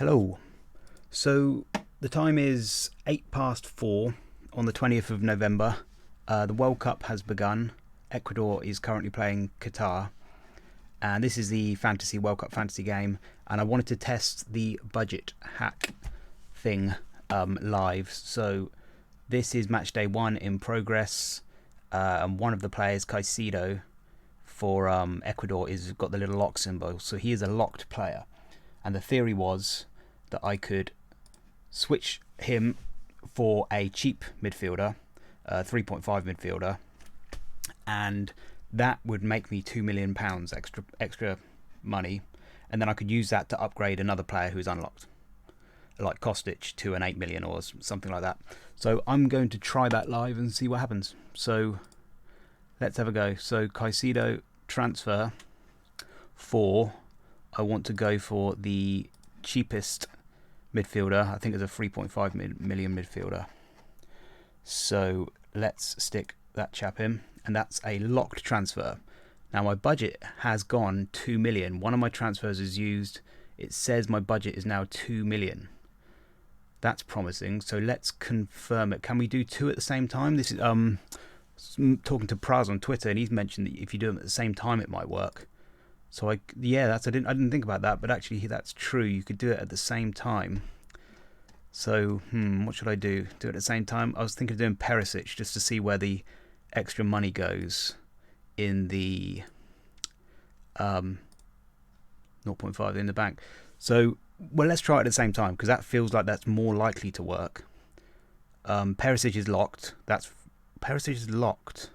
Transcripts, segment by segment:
Hello. So the time is 4:08 on the 20th of November. The World Cup has begun. Ecuador is currently playing Qatar. And this is the Fantasy World Cup fantasy game. And I wanted to test the budget hack thing live. So this is match day 1 in progress. And one of the players, Caicedo, for Ecuador, is got the little lock symbol. So he is a locked player. And the theory was that I could switch him for a cheap midfielder, 3.5 midfielder, and that would make me £2 million extra money, and then I could use that to upgrade another player who's unlocked, like Kostic, to an 8 million or something like that. So I'm going to try that live and see what happens. So let's have a go. So Caicedo transfer for, I want to go for the cheapest midfielder. I think it's a 3.5 million midfielder. So let's stick that chap in, and that's a locked transfer. Now my budget has gone 2 million. One of my transfers is used. It says my budget is now 2 million. That's promising. So let's confirm it. Can we do two at the same time? This is talking to Praz on Twitter, and he's mentioned that if you do them at the same time, it might work. So I didn't think about that, but actually that's true. You could do it at the same time. So what should I do? Do it at the same time? I was thinking of doing Perisic just to see where the extra money goes in the 0.5 in the bank. So let's try it at the same time because that feels like that's more likely to work. Perisic is locked. Perisic is locked.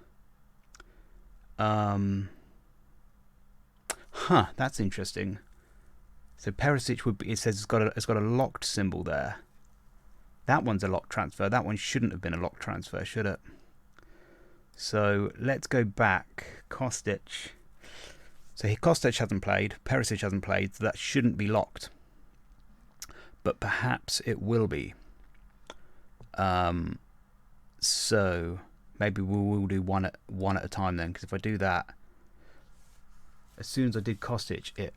That's interesting. So Perisic would be, it says it's got a locked symbol there. That one's a locked transfer. That one shouldn't have been a locked transfer, should it? So let's go back. Kostic. So Kostic hasn't played. Perisic hasn't played. So that shouldn't be locked. But perhaps it will be. So maybe we'll do one at a time then. Because if I do that, as soon as I did Kostic, it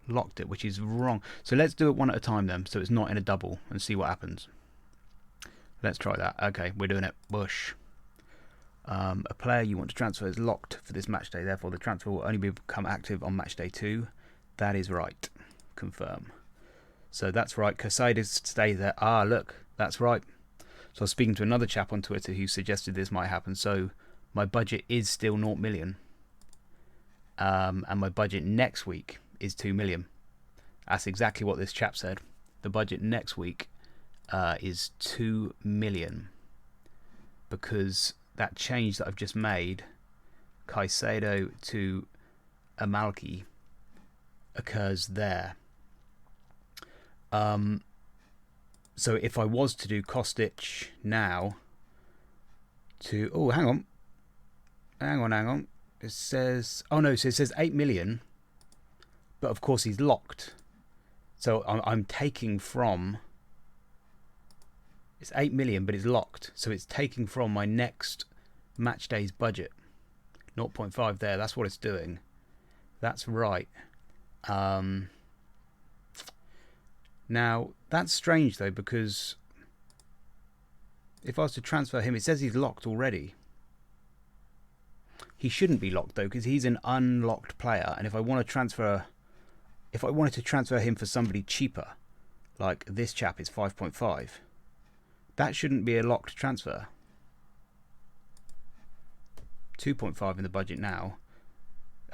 locked it, which is wrong. So let's do it one at a time then, so it's not in a double, and see what happens. Let's try that. Okay, we're doing it. Bush. A player you want to transfer is locked for this match day. Therefore, the transfer will only become active on match day 2. That is right. Confirm. So that's right. Caicedo stays there. Ah, look, that's right. So I was speaking to another chap on Twitter who suggested this might happen. So my budget is still 0 million. And my budget next week is 2 million. That's exactly what this chap said. The budget next week is 2 million because that change that I've just made, Caicedo to Amalki, occurs there. So if I was to do Kostic now to hang on. It says, so it says 8 million, but of course he's locked. So I'm taking from, it's 8 million, but it's locked. So it's taking from my next match day's budget. 0.5 there, that's what it's doing. That's right. Now, that's strange though, because if I was to transfer him, it says he's locked already. He shouldn't be locked though, because he's an unlocked player. And if I wanted to transfer him for somebody cheaper, like this chap is 5.5, that shouldn't be a locked transfer. 2.5 in the budget now.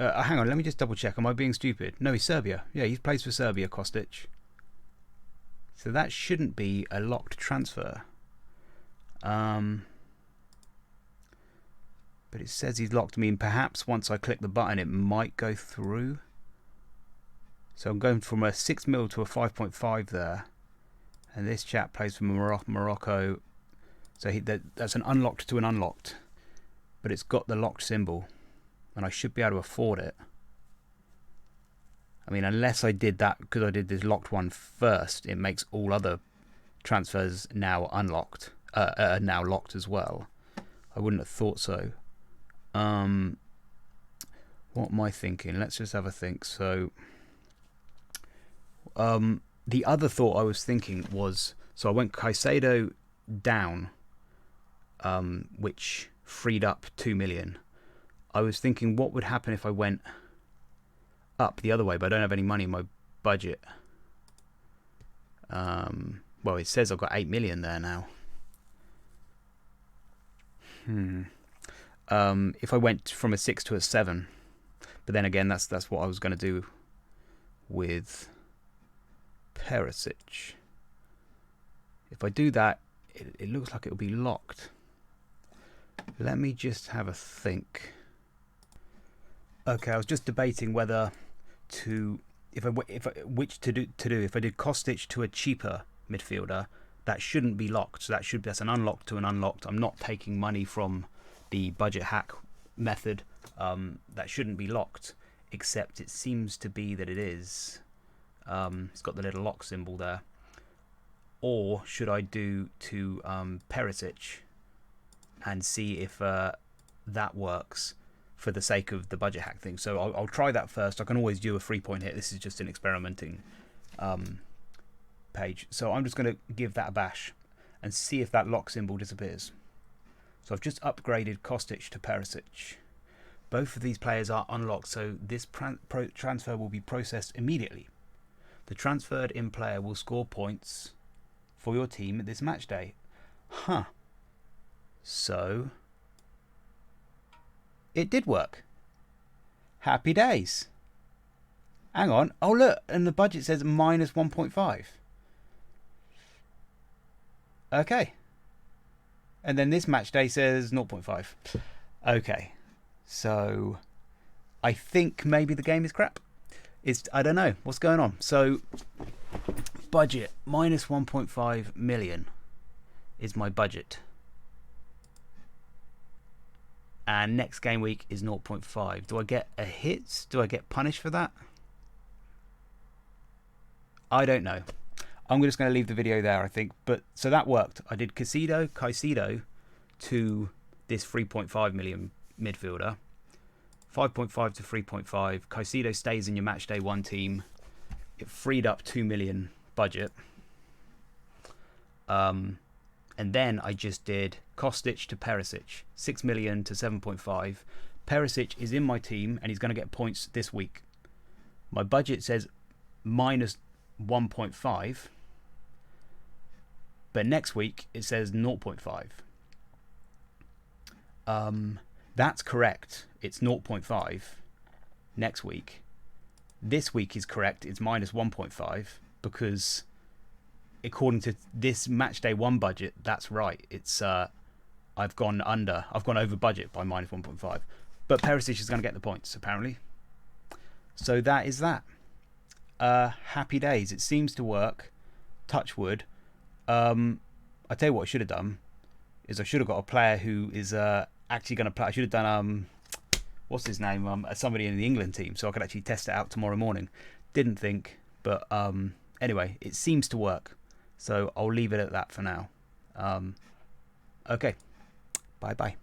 Hang on, let me just double check. Am I being stupid? No, he's Serbia. Yeah, he plays for Serbia, Kostic. So that shouldn't be a locked transfer. But it says he's locked. I mean, perhaps once I click the button, it might go through. So I'm going from a 6 mil to a 5.5 there. And this chap plays for Morocco. So that's an unlocked to an unlocked. But it's got the locked symbol. And I should be able to afford it. I mean, unless I did that, because I did this locked one first, it makes all other transfers now unlocked. Now locked as well. I wouldn't have thought so. What am I thinking? Let's just have a think. So the other thought I was thinking was, so I went Caicedo down, which freed up 2 million. I was thinking what would happen if I went up the other way, but I don't have any money in my budget. Well, it says I've got 8 million there now. If I went from a 6 to a 7, but then again, that's what I was going to do with Perisic. If I do that, it looks like it'll be locked. Let me just have a think. Okay, I was just debating whether to if I did Kostic to a cheaper midfielder, that shouldn't be locked. So that's an unlocked to an unlocked. I'm not taking money from the budget hack method. That shouldn't be locked, except it seems to be that it is. It's got the little lock symbol there. Or should I do to Perisic and see if that works for the sake of the budget hack thing? So I'll try that first. I can always do a 3-point hit. This is just an experimenting page. So I'm just going to give that a bash and see if that lock symbol disappears. So I've just upgraded Kostic to Perisic. Both of these players are unlocked, so this transfer will be processed immediately. The transferred in player will score points for your team at this match day. Huh. So it did work. Happy days. Hang on. Oh, look. And the budget says minus 1.5. Okay. And then this match day says 0.5. Okay. So I think maybe the game is crap. I don't know what's going on. So budget minus 1.5 million is my budget. And next game week is 0.5. Do I get a hit? Do I get punished for that? I don't know. I'm just going to leave the video there, I think. But so that worked. I did Caicedo to this 3.5 million midfielder. 5.5 to 3.5. Caicedo stays in your match day 1 team. It freed up 2 million budget. And then I just did Kostic to Perisic, 6 million to 7.5. Perisic is in my team and he's going to get points this week. My budget says minus 1.5, but next week it says 0.5. That's correct. It's 0.5 next week. This week is correct. It's minus 1.5 because according to this match day 1 budget, that's right. It's I've gone over budget by minus 1.5. But Perisic is going to get the points apparently. So that is that. Happy days. It seems to work. Touch wood. I tell you what I should have done is I should have got a player who is actually going to play. I should have done what's his name? Somebody in the England team, so I could actually test it out tomorrow morning. Didn't think, but anyway, it seems to work. So I'll leave it at that for now. Okay. Bye bye.